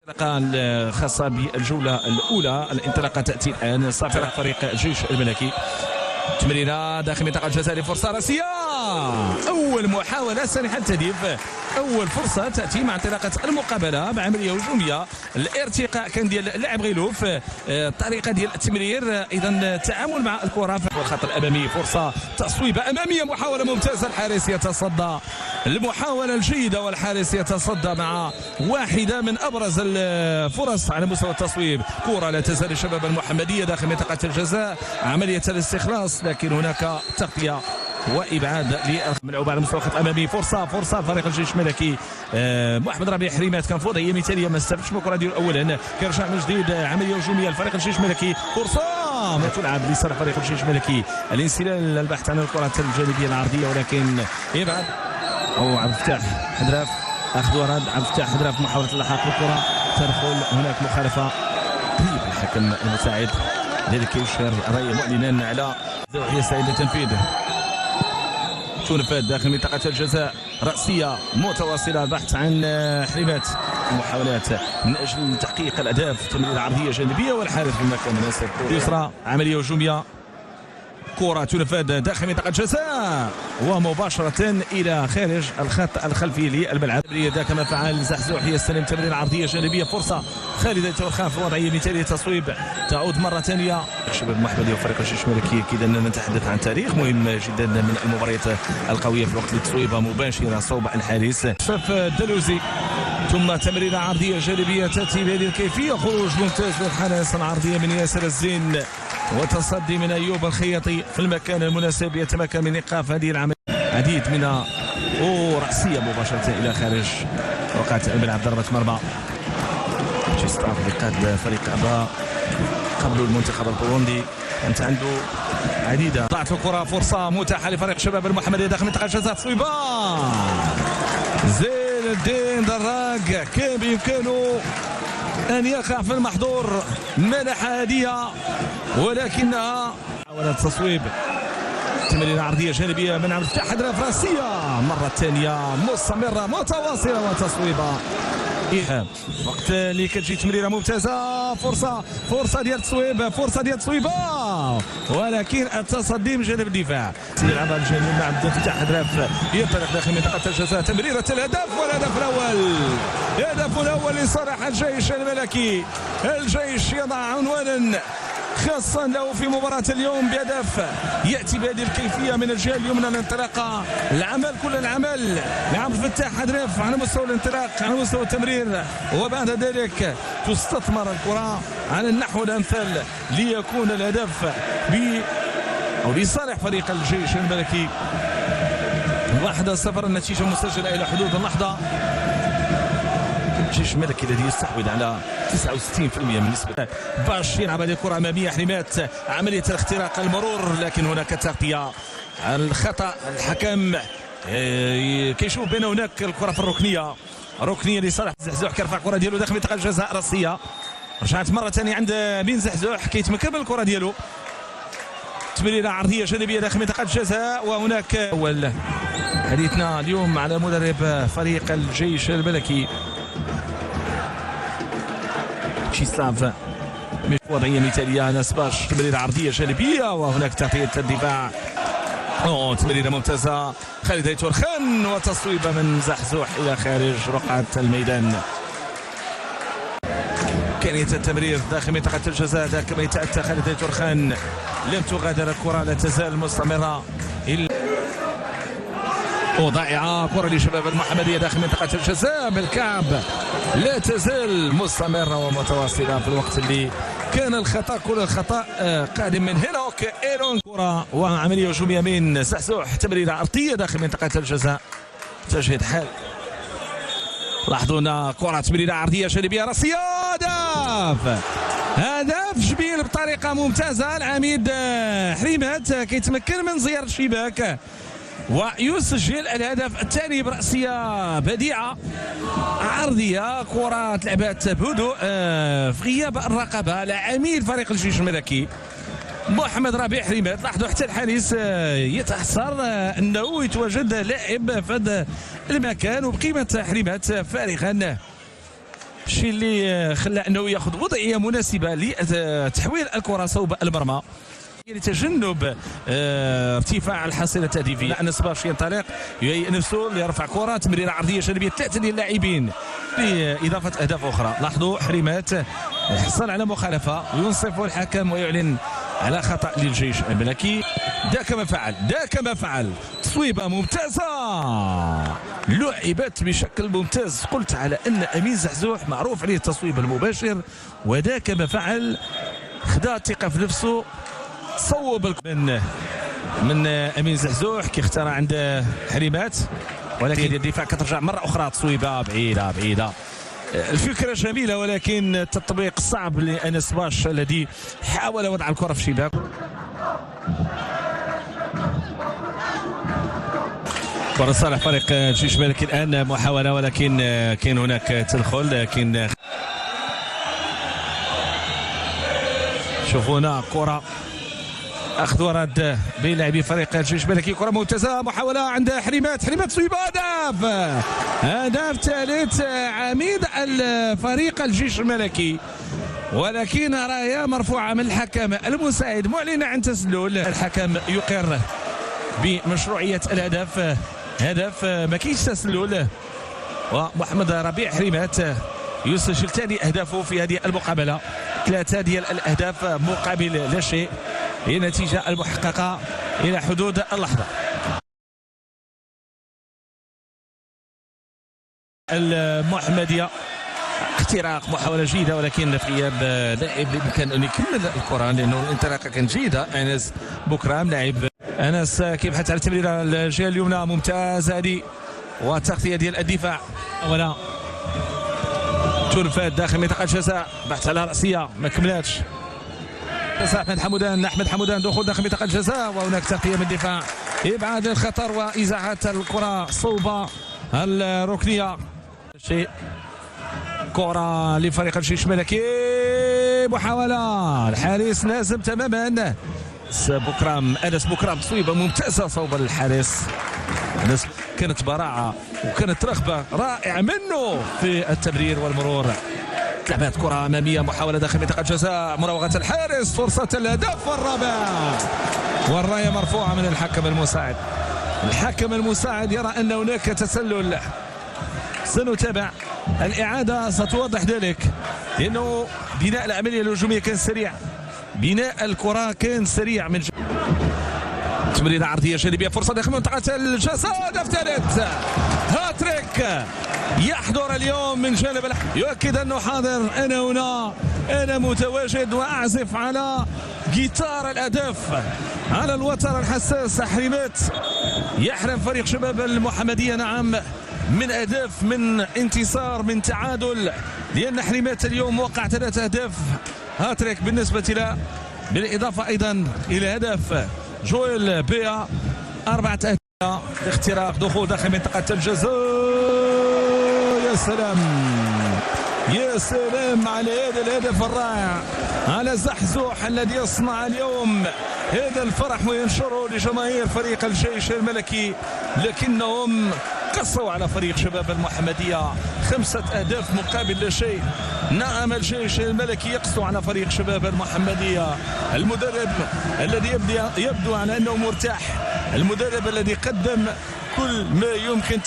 الانطلاقه الخاصه بالجوله الاولى. الانطلاقه تاتي الان صافره فريق الجيش الملكي. تمريره داخل منطقه الجزاء، فرصه راسيه، اول محاوله سانحه التهديف، اول فرصه تاتي مع انطلاقه المقابله بعمليه هجوميه. الارتقاء كان ديال اللاعب غيلوف، الطريقه ديال التمرير، ايضا التعامل مع الكره في الخط الامامي. فرصه تصويبه اماميه، محاوله ممتازه، الحارس يتصدى المحاوله الجيده والحارس يتصدى مع واحده من ابرز الفرص على مستوى التصويب. كره لا تزال الشباب المحمديه داخل منطقه الجزاء، عمليه الاستخلاص، لكن هناك تغطيه وابعاد للملعوبه على مستوى الخط الامامي. فرصه فريق الجيش الملكي. محمد ربيع حريمات كان في وضعيه مثاليه، ما استفدش من الكره ديالو اولا، كيرجع من جديد عمليه هجوميه لفريق الجيش الملكي. فرصه ما تلعب لصالح فريق الجيش الملكي، الانسلال، البحث عن الكره الجانبيه العرضيه، ولكن ابعاد. او عبد الفتاح حدراف اخذ ورد، عبد الفتاح حدراف محاوله اللحاق بالكره، تدخل، هناك مخالفه. طيب الحكم المساعد ذلك يشير الراي معلنا على ذوحيه سعيده التنفيذ. تنفذ داخل منطقة الجزاء، رأسية متواصلة، البحث عن حريمات، محاولات من أجل تحقيق الأهداف، تمريرة عرضية جانبية والحارس في المكان المناسب. يسرى عملية هجومية، كرة تنفذ داخل منطقة الجزاء ومباشرة إلى خارج الخط الخلفي للملعب. تمريرة كما فعل زحزوح، يستلم تمريرة عرضية جانبية، فرصة خالد تورخان في وضعية مثالية، تصويب، تعود مرة ثانية. الشباب المحمدي وفريق الجيش الملكي، أكيد أننا نتحدث عن تاريخ مهم جدا من المباريات القوية في الوقت للتصويبة مباشرة صوب الحارس شاف الدلوزي، ثم تمريرة عرضية جانبية تأتي بهذه الكيفية، خروج ممتاز للحارس، العرضية من ياسر الزين وتصدي من أيوب الخياطي في المكان المناسب، يتمكن من إيقاف هذه العملية. عديد من رأسية مباشرة إلى خارج وقعة الملعب، ضربة مرمى. تشيستاف لقاد فريق أبا قبل المنتخب البوروندي، كانت عنده عديدة. ضاعت الكرة، فرصة متاحة لفريق شباب المحمدية داخل منطقة الجزاء، تصويبة زين الدين دراج، كان بإمكانه أن يقع في المحظور، منحة هدية ولكنها محاولة تصويب. تمريرة عرضية جانبية من عبد الفتاح حدراف، راسية مرة ثانية مستمرة متواصلة وتصويبة. وقت اللي كتجي تمريرة ممتازة، فرصة ديال التصويب، فرصة ديال التصويبة، ولكن التصدي من جانب الدفاع. يلعبها الجانب مع عبد الفتاح حدراف، ينطلق داخل منطقة الجزاء، تمريرة الهدف، والهدف الأول، الهدف الأول لصالح الجيش الملكي. الجيش يضع عنوانا خاصا له في مباراة اليوم بهدف يأتي بهذه الكيفية من الجهة اليمنى، الانطلاقة، العمل، كل العمل لعبد الفتاح حدراف على مستوى الانطلاق، على مستوى التمرير، وبعد ذلك تستثمر الكرة على النحو الأمثل ليكون الهدف أو لصالح فريق الجيش الملكي. 1-0 النتيجة مسجلة إلى حدود اللحظة. الجيش الملكي الذي يستحوذ على 69% من نسبة باش يلعب هذه الكرة أمامية، حريمات، عملية الاختراق، المرور، لكن هناك تغطية، الخطأ، الحكم كيشوف بين هناك الكرة في الركنية لصالح زحزوح، كيرفع الكرة ديالو داخل منطقة الجزاء، راسية، رجعت مرة ثانية عند بن زحزوح، كيتمكن من الكرة ديالو، تمريرة عرضية جانبية داخل منطقة الجزاء. وهناك أول حديثنا اليوم على مدرب فريق الجيش الملكي تشيسلاف، مش وضعية مثالية، نسباش، تمريرة عرضية جانبية، وهناك تغطية الدفاع، تمريرة ممتازة، خالد تورخان، وتصويبة من زحزوح إلى خارج رقعة الميدان. إمكانية التمرير داخل منطقة الجزاء، كما يتأتى خالد تورخان، لم تغادر الكرة، لا تزال مستمرة، ضائعة كرة لشباب المحمدية داخل منطقة الجزاء بالكعب، لا تزال مستمرة ومتواصلة في الوقت اللي كان الخطأ، كل الخطأ قادم من هنوك ايرون. كرة وعملية هجومية من زحزوح، تمريرة عرضية داخل منطقة الجزاء، تجهيد حال. لاحظوا هنا كرة تمريرة عرضية جانبية، راسية، هدف جميل بطريقة ممتازة. العميد حريمات كيتمكن من زيارة الشباك ويسجل الهدف الثاني برأسية بديعة عرضية، كرة لعبات بهدوء في غياب الرقابة لعميد فريق الجيش الملكي محمد ربيع حريمات. لاحظوا حتى الحارس يتحسر انه يتواجد لاعب في هذا المكان، وبقيمة حريمات فارغا الشيء اللي خلى انه ياخذ وضعيه مناسبه لتحويل الكره صوب المرمى لتجنب ارتفاع الحصيله التهديفيه. انس باش ينطلق يهيئ نفسه ليرفع كره، تمريره عرضيه جانبيه، 3 ديال اللاعبين باضافه اهداف اخرى. لاحظوا حريمات يحصل على مخالفه وينصف الحكم ويعلن على خطا للجيش الملكي. دا كما فعل تصويبه ممتازه، لعبت بشكل ممتاز. قلت على ان امين زحزوح معروف عليه التصويب المباشر، ودا كما فعل، خدا ثقه في نفسه، صوب من امين زحزوح كي اختار عند حريمات، ولكن الدفاع كترجع مره اخرى تصويبه بعيده. الفكره جميله ولكن التطبيق صعب لانس باش الذي حاول وضع الكره في الشباك. كره صالح فريق الجيش الملكي الان، محاوله ولكن كاين هناك تدخل. لكن شوفوا هنا كره اخذ ورد بين لاعبي فريق الجيش الملكي، كره ممتازه، محاوله عند حريمات تصويب، هدف ثالث عميد الفريق الجيش الملكي، ولكن رايه مرفوعه من الحكم المساعد معلنه عن تسلل. الحكم يقر بمشروعيه الهدف، هدف ما كاينش تسلل، ومحمد ربيع حريمات يسجل ثاني اهدافه في هذه المقابله، 3 ديال الاهداف مقابل لا شيء، هي النتيجه المحققه الى حدود اللحظه. المحمديه اختراق، محاوله جيده ولكن في غياب لاعب بامكان ان يكمل الكره لانه الانطلاقه كانت جيده. انس بكرام لاعب انس كيبحث على التمريره الجهه اليمنى، ممتازه هذه، والتغطيه ديال الدفاع ولا تنفذ داخل منطقه الجزاء، بحث على راسيه ما كملاتش. احمد حمودان دخول داخل منطقه الجزاء، وهناك تغطيه من الدفاع، ابعاد الخطر وازاحه الكره صوب الركنيه. شيء كره لفريق الجيش الملكي، محاوله الحارس لازم تماما. انس بكرام تصويبه ممتازه صوب الحارس. كانت براعه وكانت رغبه رائعه منه في التمرير والمرور. لعبت كره اماميه، محاوله داخل منطقه الجزاء، مراوغه الحارس، فرصه الهدف الرابع، والرايه مرفوعه من الحكم المساعد. الحكم المساعد يرى ان هناك تسلل، سنتابع الاعاده ستوضح ذلك، لانه بناء العمليه الهجوميه كان سريع، بناء الكره كان سريع من تمريره عرضيه جانبيه، فرصه داخل منطقه الجزاء، هدف ثالث، هاتريك يحضر اليوم من جانب يؤكد انه حاضر، انا هنا، انا متواجد واعزف على جيتار الاهداف على الوتر الحساس. حريمات يحرم فريق شباب المحمديه نعم من اهداف، من انتصار، من تعادل، لان حريمات اليوم وقع 3 اهداف، هاتريك بالنسبه له، بالاضافه ايضا الى هدف جويل بيا، 4 اهداف، اختراق، دخول داخل منطقه الجزاء. يا سلام على هذا الهدف الرائع، على زحزوح الذي يصنع اليوم هذا الفرح وينشره لجماهير فريق الجيش الملكي، لكنهم قصوا على فريق شباب المحمديه 5 أهداف مقابل لا شيء. نعم الجيش الملكي يقصوا على فريق شباب المحمديه. المدرب الذي يبدو على انه مرتاح، المدرب الذي قدم كل ما يمكن